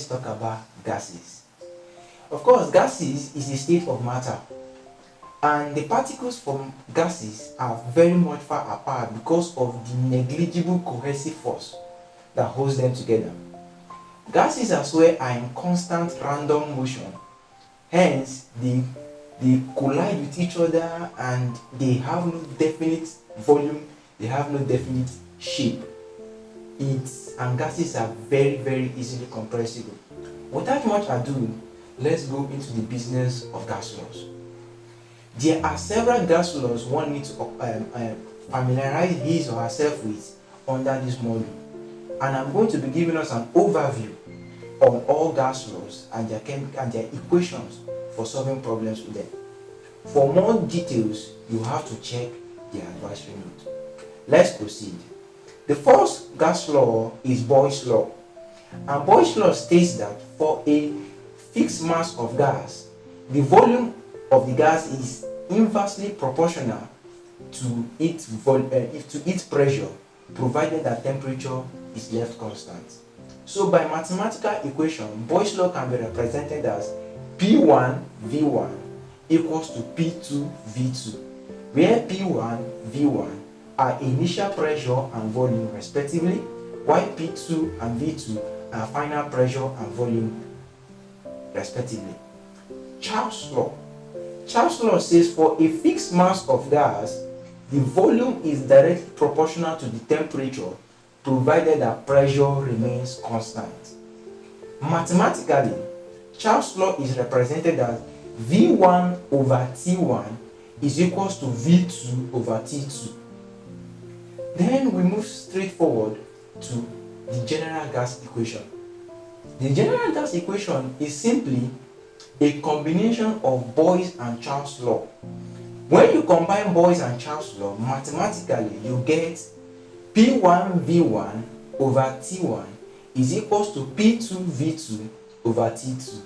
let's talk about gases. Of course, gases is a state of matter, and the particles from gases are very much far apart because of the negligible cohesive force that holds them together. Gases as well are in constant random motion, hence they collide with each other and they have no definite volume, they have no definite shape. And gases are very easily compressible. Without much ado, let's go into the business of gas laws. There are several gas laws one needs to familiarize his or herself with under this module, and I'm going to be giving us an overview on all gas laws and their equations for solving problems with them. For more details, you have to check the advisory note. Let's proceed. The first gas law is Boyle's law, and Boyle's law states that for a fixed mass of gas, the volume of the gas is inversely proportional to its pressure, provided that temperature is left constant. So by mathematical equation, Boyle's law can be represented as P1 V1 equals to P2 V2, where P1 V1 are initial pressure and volume respectively, while P2 and V2 are final pressure and volume respectively. Charles' law. Charles' law says for a fixed mass of gas, the volume is directly proportional to the temperature, provided that pressure remains constant. Mathematically, Charles' law is represented as V1 over T1 is equals to V2 over T2. Then we move straight forward to the general gas equation. The general gas equation is simply a combination of Boyle's and Charles' law. When you combine Boyle's and Charles' law, mathematically you get P1 V1 over T1 is equals to P2 V2 over T2.